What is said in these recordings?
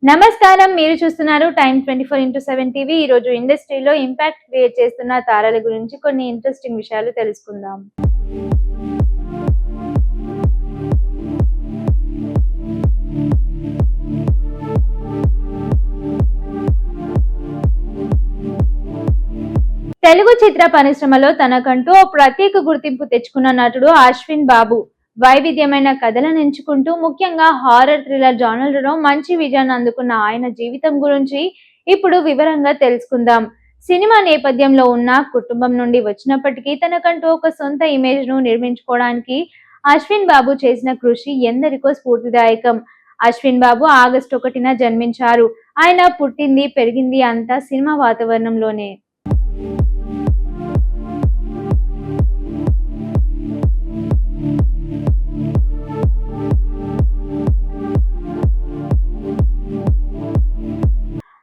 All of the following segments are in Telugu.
నమస్కారం, మీరు చూస్తున్నారు టైమ్ 24x7 టీవీ. ఈ రోజు ఇండస్ట్రీలో ఇంపాక్ట్ క్రియేట్ చేస్తున్న తారల గురించి కొన్ని ఇంట్రెస్టింగ్ విషయాలు తెలుసుకుందాం. తెలుగు చిత్ర పరిశ్రమలో తనకంటూ ఓ ప్రత్యేక గుర్తింపు తెచ్చుకున్న నటుడు అశ్విన్ బాబు. వైవిధ్యమైన కథలను ఎంచుకుంటూ ముఖ్యంగా హారర్ థ్రిల్లర్ జానర్లలో మంచి విజయాన్ని అందుకున్న ఆయన జీవితం గురించి ఇప్పుడు వివరంగా తెలుసుకుందాం. సినిమా నేపథ్యంలో ఉన్న కుటుంబం నుండి వచ్చినప్పటికీ తనకంటూ ఒక సొంత ఇమేజ్ ను నిర్మించుకోవడానికి అశ్విన్ బాబు చేసిన కృషి ఎందరికో స్ఫూర్తిదాయకం. అశ్విన్ బాబు ఆగస్టు 1న జన్మించారు. ఆయన పుట్టింది పెరిగింది అంతా సినిమా వాతావరణంలోనే.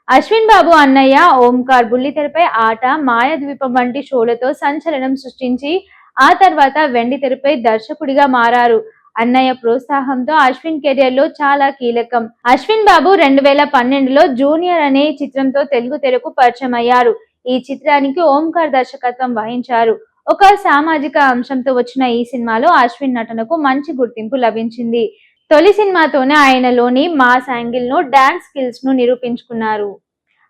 అశ్విన్ బాబు అన్నయ్య ఓంకార్ బుల్లితెరపై ఆట, మాయాద్వీపం వంటి షోలతో సంచలనం సృష్టించి ఆ తర్వాత వెండితెరపై దర్శకుడిగా మారారు. అన్నయ్య ప్రోత్సాహంతో అశ్విన్ కెరియర్ లో చాలా కీలకం. అశ్విన్ బాబు 2012లో జూనియర్ అనే చిత్రంతో తెలుగు తెరకు పరిచయం అయ్యారు. ఈ చిత్రానికి ఓంకార్ దర్శకత్వం వహించారు. ఒక సామాజిక అంశంతో వచ్చిన ఈ సినిమాలో అశ్విన్ నటనకు మంచి గుర్తింపు లభించింది. తొలి సినిమాతోనే ఆయనలోని మాస్ యాంగిల్ ను, డాన్స్ స్కిల్స్ ను నిరూపించుకున్నారు.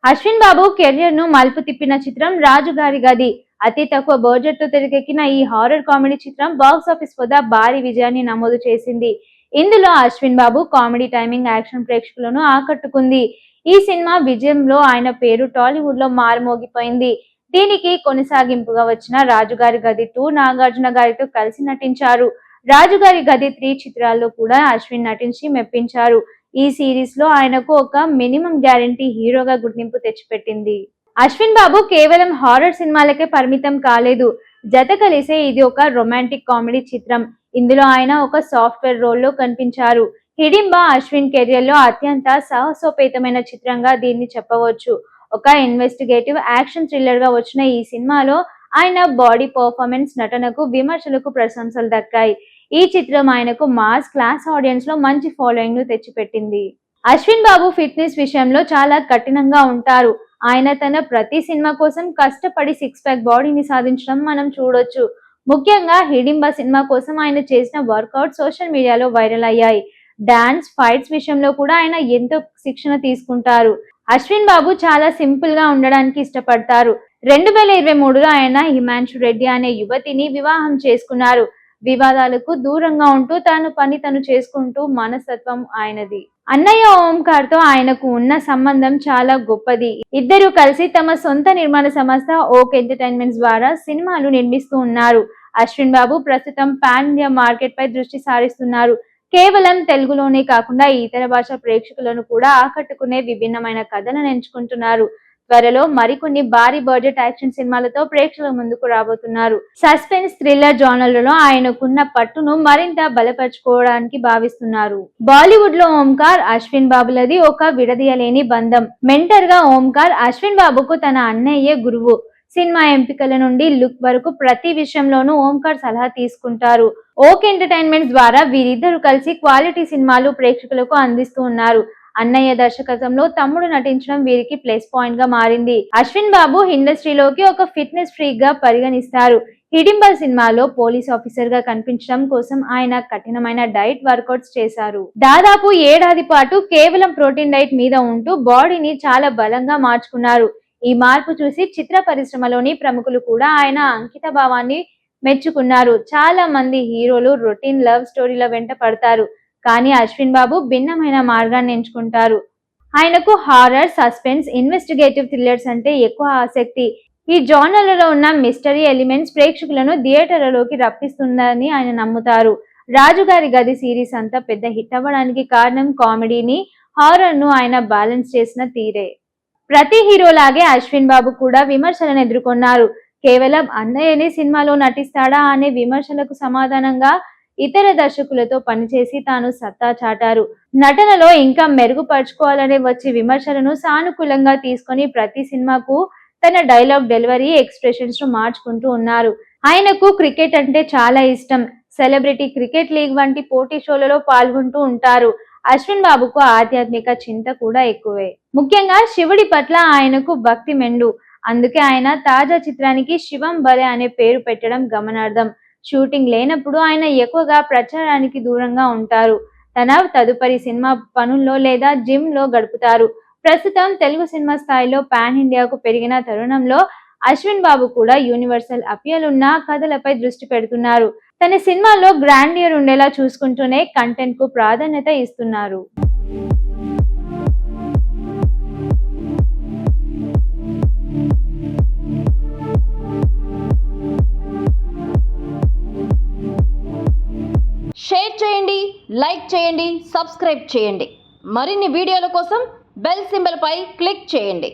అశ్విన్ బాబు కెరియర్ ను మలుపు తిప్పిన చిత్రం రాజుగారి గది. అతి తక్కువ బడ్జెట్ తో తెరకెక్కిన ఈ హారర్ కామెడీ చిత్రం బాక్స్ ఆఫీస్ వద్ద భారీ విజయాన్ని నమోదు చేసింది. ఇందులో అశ్విన్ బాబు కామెడీ టైమింగ్ యాక్షన్ ప్రేక్షకులను ఆకట్టుకుంది. ఈ సినిమా విజయంలో ఆయన పేరు టాలీవుడ్ లో మారుమోగిపోయింది. దీనికి కొనసాగింపుగా వచ్చిన రాజుగారి గది 2 నాగార్జున గారితో కలిసి నటించారు. రాజుగారి గది 3 చిత్రాల్లో కూడా అశ్విన్ నటించి మెప్పించారు. ఈ సిరీస్ లో ఆయనకు ఒక మినిమం గ్యారంటీ హీరోగా గుర్తింపు తెచ్చిపెట్టింది. అశ్విన్ బాబు కేవలం హారర్ సినిమాలకే పరిమితం కాలేదు. జత కలిసే ఇది ఒక రొమాంటిక్ కామెడీ చిత్రం. ఇందులో ఆయన ఒక సాఫ్ట్వేర్ రోల్ లో కనిపించారు. హిడింబ అశ్విన్ కెరియర్ లో అత్యంత సాహసోపేతమైన చిత్రంగా దీన్ని చెప్పవచ్చు. ఒక ఇన్వెస్టిగేటివ్ యాక్షన్ థ్రిల్లర్ గా వచ్చిన ఈ సినిమాలో ఆయన బాడీ పర్ఫార్మెన్స్, నటనకు విమర్శలకు ప్రశంసలు దక్కాయి. ఈ చిత్రం ఆయనకు మాస్ క్లాస్ ఆడియన్స్ లో మంచి ఫాలోయింగ్ ను తెచ్చిపెట్టింది. అశ్విన్ బాబు ఫిట్నెస్ విషయంలో చాలా కఠినంగా ఉంటారు. ఆయన తన ప్రతి సినిమా కోసం కష్టపడి 6 ప్యాక్ బాడీని సాధించడం మనం చూడొచ్చు. ముఖ్యంగా హిడింబ సినిమా కోసం ఆయన చేసిన వర్కౌట్ సోషల్ మీడియాలో వైరల్ అయ్యాయి. డాన్స్, ఫైట్స్ విషయంలో కూడా ఆయన ఎంతో శిక్షణ తీసుకుంటారు. అశ్విన్ బాబు చాలా సింపుల్ గా ఉండడానికి ఇష్టపడతారు. 2023లో ఆయన హిమాన్షు రెడ్డి అనే యువతిని వివాహం చేసుకున్నారు. వివాదాలకు దూరంగా ఉంటూ తను చేసుకుంటూ మనస్తత్వం ఆయనది. అన్నయ్య ఓంకార్ తో ఆయనకు ఉన్న సంబంధం చాలా గొప్పది. ఇద్దరు కలిసి తమ సొంత నిర్మాణ సంస్థ ఓక్ ఎంటర్టైన్మెంట్స్ ద్వారా సినిమాలు నిర్మిస్తూ ఉన్నారు. అశ్విన్ బాబు ప్రస్తుతం పాన్ ఇండియా మార్కెట్ పై దృష్టి సారిస్తున్నారు. కేవలం తెలుగులోనే కాకుండా ఇతర భాష ప్రేక్షకులను కూడా ఆకట్టుకునే విభిన్నమైన కథలను ఎంచుకుంటున్నారు. త్వరలో మరికొన్ని భారీ బడ్జెట్ యాక్షన్ సినిమాలతో ప్రేక్షకుల ముందుకు రాబోతున్నారు. సస్పెన్స్, థ్రిల్లర్ జానర్లలో ఆయనకున్న పట్టును మరింత బలపరుచుకోవడానికి భావిస్తున్నారు. బాలీవుడ్ లో ఓంకార్, అశ్విన్ బాబులది ఒక విడదీయలేని బంధం. మెంటర్ గా ఓంకార్ అశ్విన్ బాబుకు తన అన్నయ్యే గురువు. సినిమా ఎంపికల నుండి లుక్ వరకు ప్రతి విషయంలోనూ ఓంకార్ సలహా తీసుకుంటారు. ఓక్ ఎంటర్టైన్మెంట్స్ ద్వారా వీరిద్దరూ కలిసి క్వాలిటీ సినిమాలు ప్రేక్షకులకు అందిస్తూ ఉన్నారు. అన్నయ్య దర్శకత్వంలో తమ్ముడు నటించడం వీరికి ప్లస్ పాయింట్ గా మారింది. అశ్విన్ బాబు ఇండస్ట్రీలోకి ఒక ఫిట్నెస్ ఫ్రీక్ గా పరిగణిస్తారు. హిడింబ సినిమాలో పోలీస్ ఆఫీసర్ గా కనిపించడం కోసం ఆయన కఠినమైన డైట్ వర్కౌట్స్ చేశారు. దాదాపు ఏడాది పాటు కేవలం ప్రోటీన్ డైట్ మీద ఉంటూ బాడీని చాలా బలంగా మార్చుకున్నారు. ఈ మార్పు చూసి చిత్ర పరిశ్రమలోని ప్రముఖులు కూడా ఆయన అంకిత భావాన్ని మెచ్చుకున్నారు. చాలా మంది హీరోలు రొటీన్ లవ్ స్టోరీల వెంట పడతారు. కానీ అశ్విన్ బాబు భిన్నమైన మార్గాన్ని ఎంచుకుంటారు. ఆయనకు హారర్, సస్పెన్స్, ఇన్వెస్టిగేటివ్ థ్రిల్లర్స్ అంటే ఎక్కువ ఆసక్తి. ఈ జానర్లలో ఉన్న మిస్టరీ ఎలిమెంట్స్ ప్రేక్షకులను థియేటర్లలోకి రప్పిస్తుందని ఆయన నమ్ముతారు. రాజుగారి గది సిరీస్ అంతా పెద్ద హిట్ అవ్వడానికి కారణం కామెడీని, హారర్ ను ఆయన బ్యాలెన్స్ చేసిన తీరే. ప్రతి హీరోలాగే అశ్విన్ బాబు కూడా విమర్శలను ఎదుర్కొన్నారు. కేవలం అన్నయ్యనే సినిమాలో నటిస్తాడా అనే విమర్శలకు సమాధానంగా ఇతర దర్శకులతో పనిచేసి తాను సత్తా చాటారు. నటనలో ఇంకా మెరుగుపరుచుకోవాలనే వచ్చే విమర్శలను సానుకూలంగా తీసుకొని ప్రతి సినిమాకు తన డైలాగ్ డెలివరీ, ఎక్స్ప్రెషన్స్ ను మార్చుకుంటూ ఉన్నారు. ఆయనకు క్రికెట్ అంటే చాలా ఇష్టం. సెలబ్రిటీ క్రికెట్ లీగ్ వంటి పోటీ షోలలో పాల్గొంటూ ఉంటారు. అశ్విన్ బాబుకు ఆధ్యాత్మిక చింత కూడా ఎక్కువే. ముఖ్యంగా శివుడి పట్ల ఆయనకు భక్తి మెండు. అందుకే ఆయన తాజా చిత్రానికి శివం బలే అనే పేరు పెట్టడం గమనార్థం. షూటింగ్ లేనప్పుడు ఆయన ఎక్కువగా ప్రచారానికి దూరంగా ఉంటారు. తన తదుపరి సినిమా పనుల్లో లేదా జిమ్ లో గడుపుతారు. ప్రస్తుతం తెలుగు సినిమా స్థాయిలో పాన్ ఇండియాకు పెరిగిన తరుణంలో అశ్విన్ బాబు కూడా యూనివర్సల్ అపియల్ ఉన్న కథలపై దృష్టి పెడుతున్నారు. తన సినిమాల్లో గ్రాండియర్ ఉండేలా చూసుకుంటూనే కంటెంట్ కు ప్రాధాన్యత ఇస్తున్నారు. షేర్ చేయండి, లైక్ చేయండి, సబ్స్క్రైబ్ చేయండి. మరిన్ని వీడియోల కోసం బెల్ సింబల్ పై క్లిక్ చేయండి.